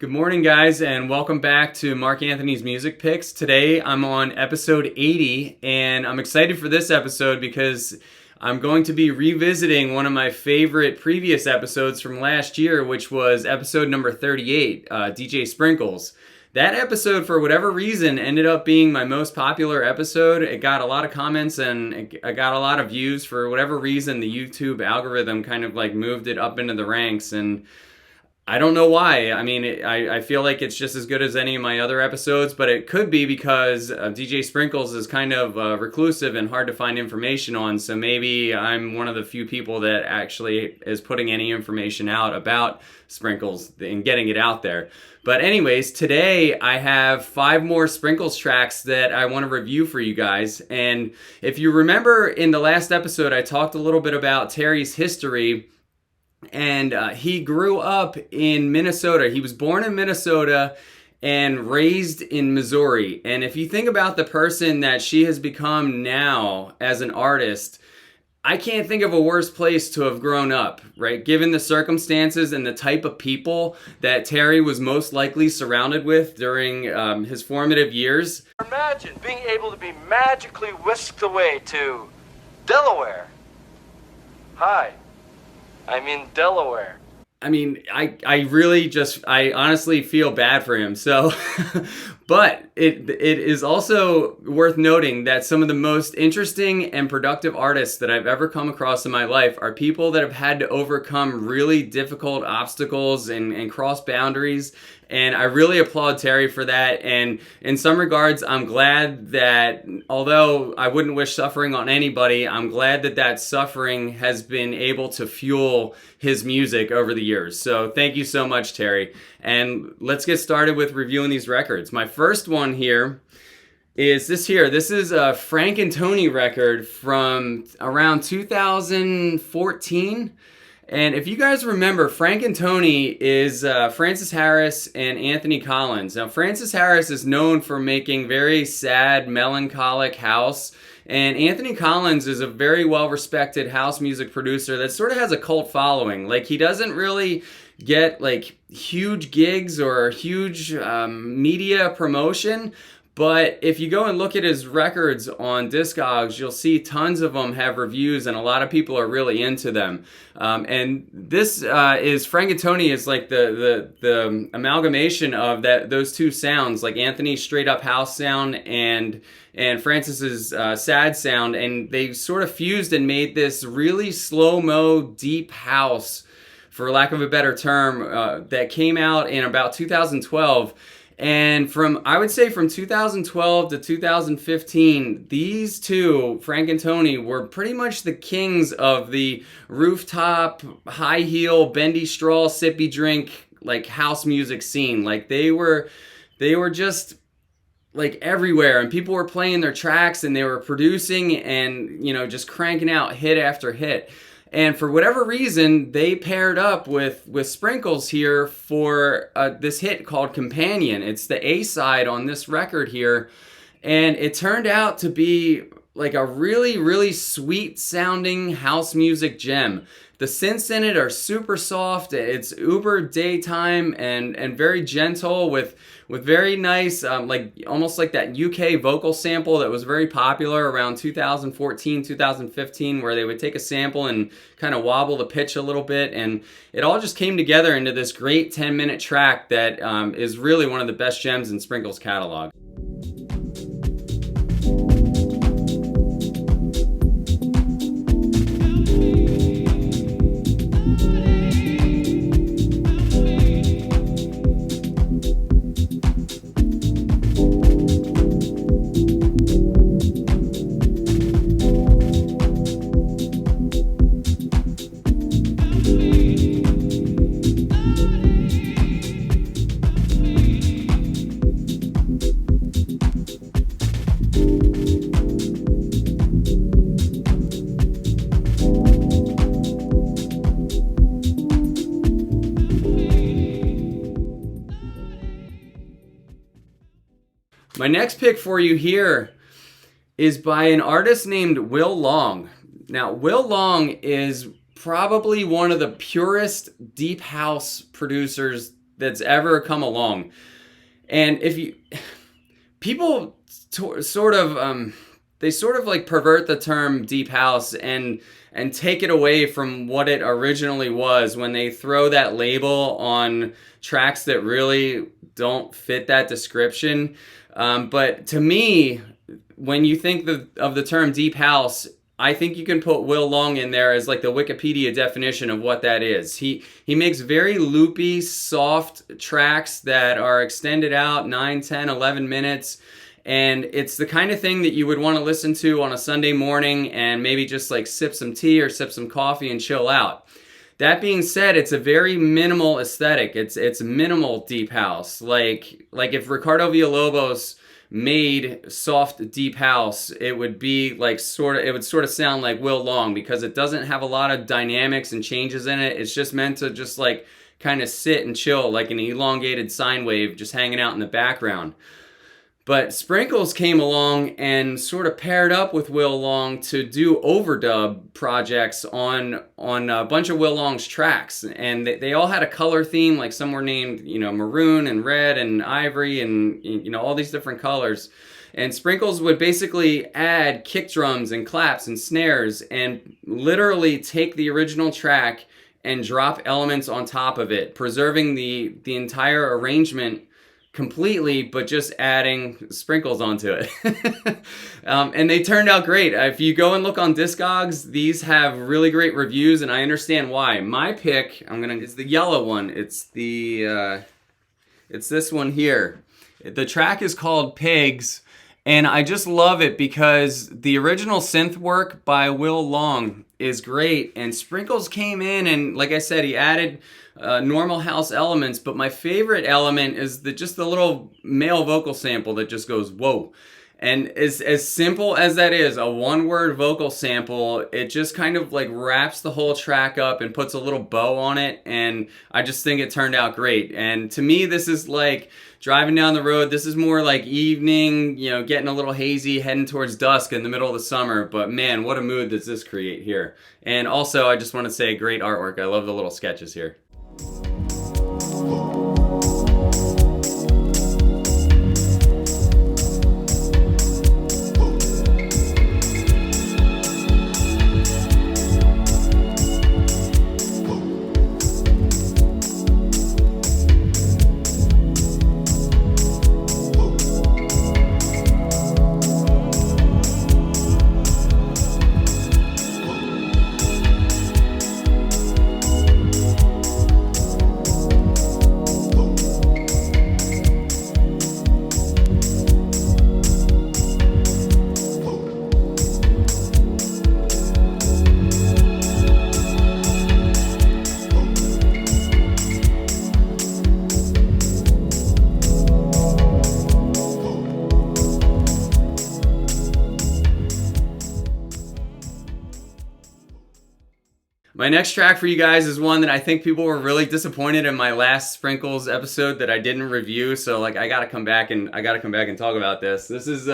Good morning, guys, and welcome back to Mark Anthony's Music Picks. Today I'm on episode 80, and I'm excited for this episode because I'm going to be revisiting one of my favorite previous episodes from last year, which was episode number 38, DJ Sprinkles. That episode, for whatever reason, ended up being my most popular episode. It got a lot of comments and I got a lot of views. For whatever reason, the YouTube algorithm kind of like moved it up into the ranks, and I don't know why. I mean, I feel like it's just as good as any of my other episodes, but it could be because DJ Sprinkles is kind of reclusive and hard to find information on, so maybe I'm one of the few people that actually is putting any information out about Sprinkles and getting it out there. But anyways, today I have 5 more Sprinkles tracks that I want to review for you guys. And if you remember in the last episode, I talked a little bit about Terry's history. And he grew up in Minnesota. He was born in Minnesota and raised in Missouri. And if you think about the person that she has become now as an artist, I can't think of a worse place to have grown up, right? Given the circumstances and the type of people that Terry was most likely surrounded with during his formative years. Imagine being able to be magically whisked away to Delaware. Hi. I'm in Delaware. I mean, I honestly feel bad for him. So, but it is also worth noting that some of the most interesting and productive artists that I've ever come across in my life are people that have had to overcome really difficult obstacles and cross boundaries. And I really applaud Terry for that. And in some regards, I'm glad that, although I wouldn't wish suffering on anybody, I'm glad that that suffering has been able to fuel his music over the years. So thank you so much, Terry. And let's get started with reviewing these records. My first one here is this here. This is a Frank and Tony record from around 2014. And if you guys remember, Frank and Tony is Francis Harris and Anthony Collins. Now, Francis Harris is known for making very sad, melancholic house. And Anthony Collins is a very well-respected house music producer that sort of has a cult following. Like, he doesn't really get, like, huge gigs or huge media promotion. But if you go and look at his records on Discogs, you'll see tons of them have reviews, and a lot of people are really into them. And this is Frank and Tony is like the amalgamation of those two sounds, like Anthony's straight up house sound and Francis's sad sound, and they sort of fused and made this really slow-mo, deep house, for lack of a better term, that came out in about 2012. And I would say from 2012 to 2015, these two, Frank and Tony, were pretty much the kings of the rooftop, high heel, bendy straw, sippy drink, like house music scene. Like they were just like everywhere, and people were playing their tracks and they were producing and, just cranking out hit after hit. And for whatever reason, they paired up with Sprinkles here for this hit called Companion. It's the A-side on this record here. And it turned out to be like a really, really sweet sounding house music gem. The synths in it are super soft. It's uber daytime and very gentle with very nice, like almost like that UK vocal sample that was very popular around 2014, 2015, where they would take a sample and kind of wobble the pitch a little bit. And it all just came together into this great 10-minute track that is really one of the best gems in Sprinkles' catalog. My next pick for you here is by an artist named Will Long. Now, Will Long is probably one of the purest deep house producers that's ever come along. And if you people sort of they sort of like pervert the term deep house and take it away from what it originally was when they throw that label on tracks that really don't fit that description. But to me, when you think of the term deep house, I think you can put Will Long in there as like the Wikipedia definition of what that is. He makes very loopy, soft tracks that are extended out 9, 10, 11 minutes. And it's the kind of thing that you would want to listen to on a Sunday morning and maybe just like sip some tea or sip some coffee and chill out. That being said, it's a very minimal aesthetic. It's minimal deep house. Like if Ricardo Villalobos made soft deep house, it would be like it would sort of sound like Will Long, because it doesn't have a lot of dynamics and changes in it. It's just meant to just like kind of sit and chill like an elongated sine wave just hanging out in the background. But Sprinkles came along and sort of paired up with Will Long to do overdub projects on a bunch of Will Long's tracks. And they all had a color theme, like some were named, maroon and red and ivory and, all these different colors. And Sprinkles would basically add kick drums and claps and snares and literally take the original track and drop elements on top of it, preserving the entire arrangement completely, but just adding sprinkles onto it. And they turned out great. If you go and look on Discogs, these have really great reviews, and I understand why. My pick, is the yellow one. It's this one here. The track is called Pigs, and I just love it because the original synth work by Will Long is great, and Sprinkles came in and, like I said, he added normal house elements, but my favorite element is just the little male vocal sample that just goes whoa. And as simple as that is, a one-word vocal sample, it just kind of like wraps the whole track up and puts a little bow on it, and I just think it turned out great. And to me, this is like driving down the road. This is more like evening, getting a little hazy, heading towards dusk in the middle of the summer. But man, what a mood does this create here. And also, I just want to say, great artwork. I love the little sketches here. My next track for you guys is one that I think people were really disappointed in my last Sprinkles episode that I didn't review. So I gotta come back and talk about this. This is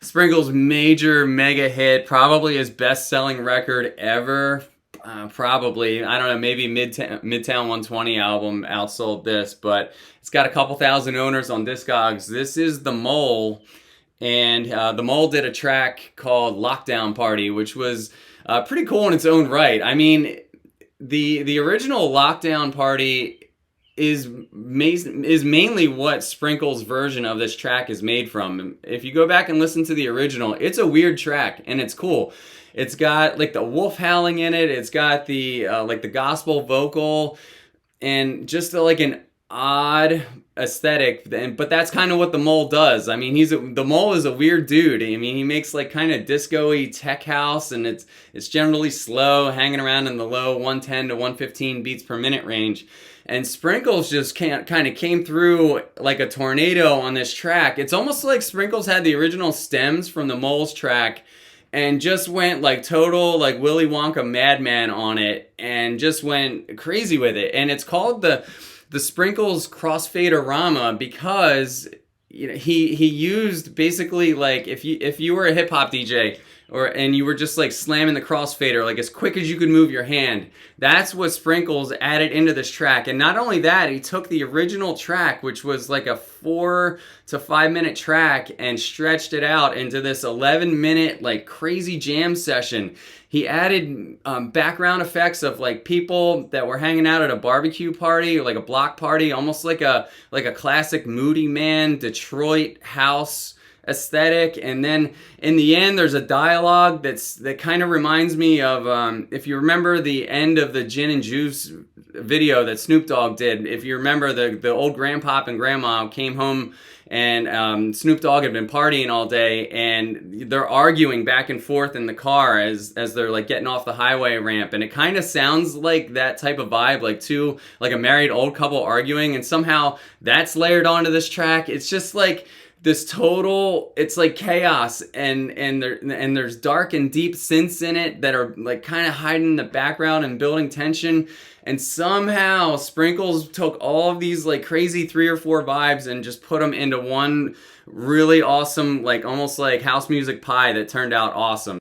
Sprinkles' major mega hit, probably his best-selling record ever. Probably, I don't know, maybe Midtown 120 album outsold this, but it's got a couple thousand owners on Discogs. This is The Mole, and The Mole did a track called Lockdown Party, which was pretty cool in its own right. I mean, the original Lockdown Party is mainly what Sprinkles' version of this track is made from. If you go back and listen to the original, it's a weird track, and it's cool. It's got like the wolf howling in it. It's got the like the gospel vocal, and just like an odd aesthetic. But that's kind of what the Mole does. I mean, the Mole is a weird dude. I mean, he makes like kind of disco-y tech house, and it's generally slow, hanging around in the low 110 to 115 beats per minute range. And Sprinkles just kind of came through like a tornado on this track. It's almost like Sprinkles had the original stems from the Mole's track and just went like total like Willy Wonka madman on it and just went crazy with it. And it's called the Sprinkles Crossfaderama because he used basically like if you were a hip hop DJ and you were just like slamming the crossfader like as quick as you could move your hand. That's what Sprinkles added into this track. And not only that, he took the original track, which was like a 4 to 5 minute track, and stretched it out into this 11-minute like crazy jam session. He added background effects of like people that were hanging out at a barbecue party, like a block party, almost like a classic Moody Man Detroit house aesthetic. And then in the end, there's a dialogue that kind of reminds me of if you remember the end of the Gin and Juice video that Snoop Dogg did. If you remember, the old grandpop and grandma came home, and Snoop Dogg had been partying all day, and they're arguing back and forth in the car as they're like getting off the highway ramp, and it kind of sounds like that type of vibe, like a married old couple arguing, and somehow that's layered onto this track. It's just like this total, it's like chaos, and there's dark and deep synths in it that are like kind of hiding in the background and building tension. And somehow Sprinkles took all of these like crazy 3 or 4 vibes and just put them into one really awesome, like almost like house music pie that turned out awesome.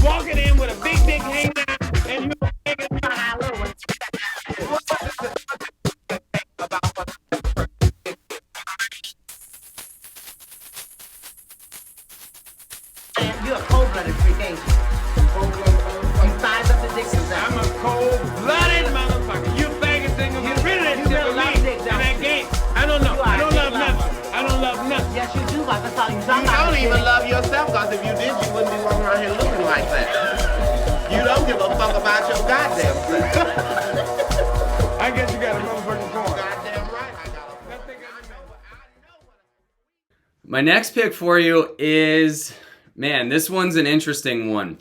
Walking in with a big hang down, and you you're a cold-blooded freak, ain't you? You size up the dicks. I'm a cold-blooded motherfucker. You faggot thing, I'm getting rid of that shit for me. And that game, I don't know. I don't love nothing. I don't love nothing. Yes, you do. That's all you talk about. You don't even love yourself, because if you did, you wouldn't be walking around here looking like that. You don't give a fuck about your goddamn self. I guess you got a motherfucking point. Goddamn right, I got a. My next pick for you is, man, this one's an interesting one.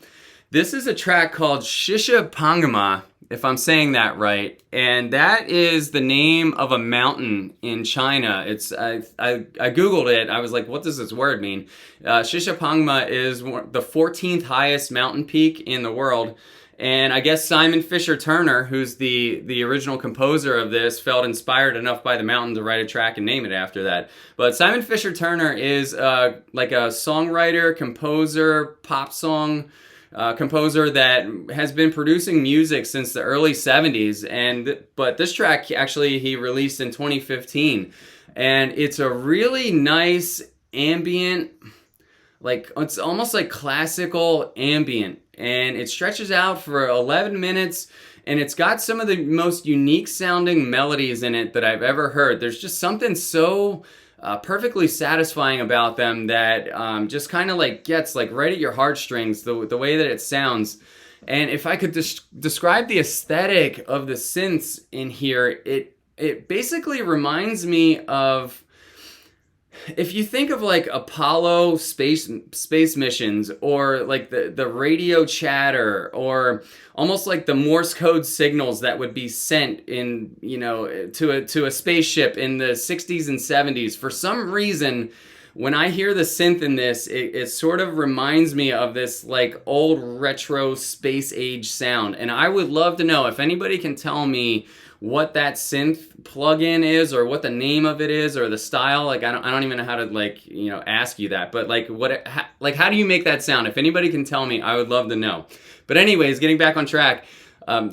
This is a track called Shisha Pangama, if I'm saying that right, and that is the name of a mountain in China. It's I googled it. I was like, what does this word mean? Shisha Pangama is the 14th highest mountain peak in the world, and I guess Simon Fisher Turner, who's the original composer of this, felt inspired enough by the mountain to write a track and name it after that. But Simon Fisher Turner is like a songwriter, composer, pop song composer that has been producing music since the early 70s, but this track actually he released in 2015, and it's a really nice ambient, like it's almost like classical ambient, and it stretches out for 11 minutes, and it's got some of the most unique sounding melodies in it that I've ever heard. There's just something so perfectly satisfying about them that just kind of like gets like right at your heartstrings, the way that it sounds. And if I could describe the aesthetic of the synths in here, it basically reminds me of, if you think of like Apollo space missions, or like the radio chatter, or almost like the Morse code signals that would be sent in, to a spaceship in the 60s and 70s. For some reason, when I hear the synth in this, it sort of reminds me of this like old retro space age sound. And I would love to know if anybody can tell me what that synth plugin is, or what the name of it is, or the style. Like I don't even know how to ask you that. But how do you make that sound? If anybody can tell me, I would love to know. But anyways, getting back on track,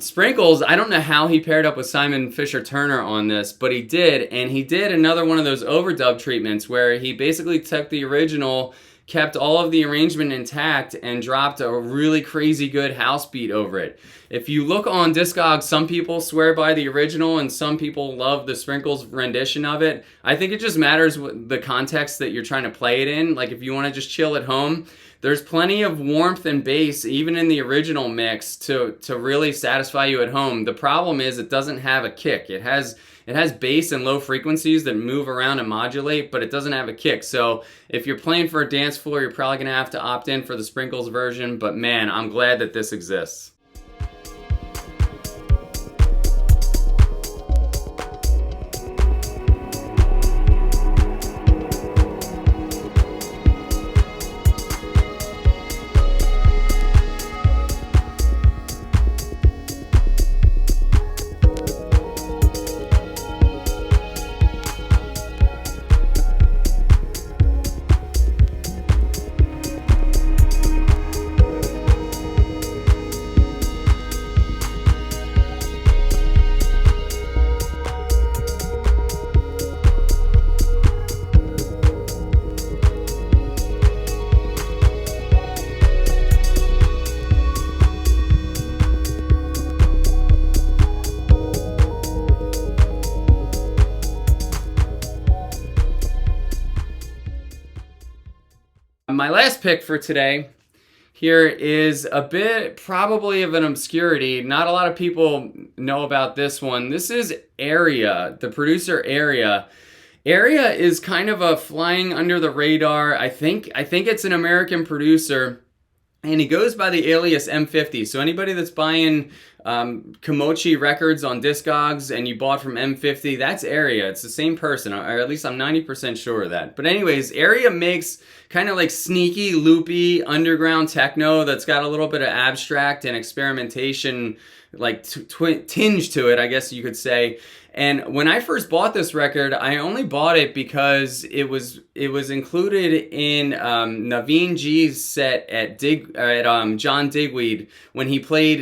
Sprinkles, I don't know how he paired up with Simon Fisher Turner on this, but he did, and he did another one of those overdub treatments where he basically took the original, kept all of the arrangement intact, and dropped a really crazy good house beat over it. If you look on Discogs, some people swear by the original and some people love the Sprinkles rendition of it. I think it just matters the context that you're trying to play it in. Like if you want to just chill at home, there's plenty of warmth and bass even in the original mix to really satisfy you at home. The problem is it doesn't have a kick. It has bass and low frequencies that move around and modulate, but it doesn't have a kick. So if you're playing for a dance floor, you're probably going to have to opt in for the Sprinkles version. But man, I'm glad that this exists. pick for today here is a bit probably of an obscurity. Not a lot of people know about this one. This is Area, the producer Area. Area is kind of a flying under the radar. I think it's an American producer, and he goes by the alias M.A.M.P. So anybody that's buying Komochi records on Discogs and you bought from M.A.M.P, that's Area. It's the same person, or at least I'm 90% sure of that. But anyways, Area makes kind of like sneaky, loopy, underground techno that's got a little bit of abstract and experimentation, like tinge to it, I guess you could say. And when I first bought this record, I only bought it because it was included in Naveen G's set at John Digweed when he played.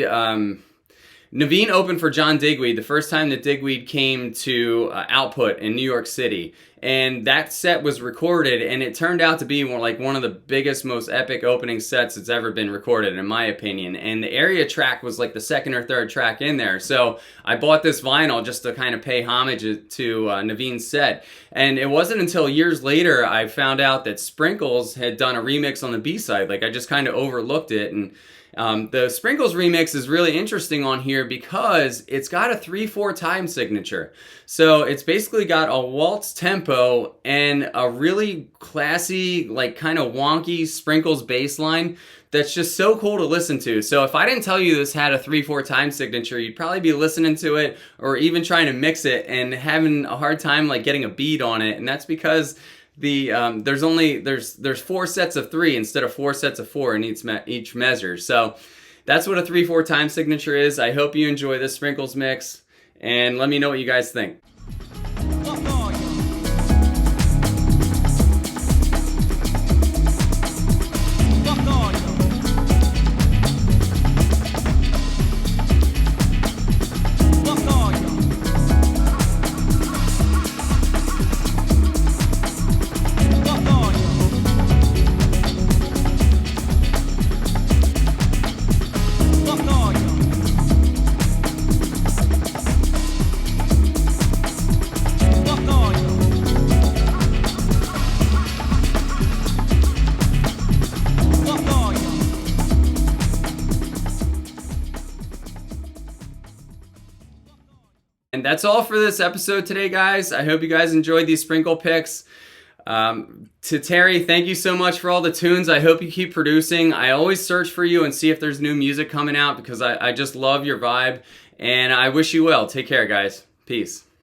Naveen opened for John Digweed the first time that Digweed came to Output in New York City. And that set was recorded, and it turned out to be one of the biggest, most epic opening sets that's ever been recorded, in my opinion. And the Area track was like the second or third track in there. So I bought this vinyl just to kind of pay homage to Naveen's set. And it wasn't until years later I found out that Sprinkles had done a remix on the B-side. Like, I just kind of overlooked it. And the Sprinkles remix is really interesting on here because it's got a 3/4 time signature. So it's basically got a waltz tempo and a really classy, like kind of wonky Sprinkles bass line that's just so cool to listen to. So if I didn't tell you this had a 3/4 time signature, you'd probably be listening to it or even trying to mix it and having a hard time like getting a beat on it. And that's because there's 4 sets of 3 instead of 4 sets of 4 in each measure. So that's what a 3/4 time signature is. I hope you enjoy this Sprinkles mix, and let me know what you guys think. And that's all for this episode today, guys. I hope you guys enjoyed these Sprinkle picks. To Terry, thank you so much for all the tunes. I hope you keep producing. I always search for you and see if there's new music coming out because I just love your vibe. And I wish you well. Take care, guys. Peace.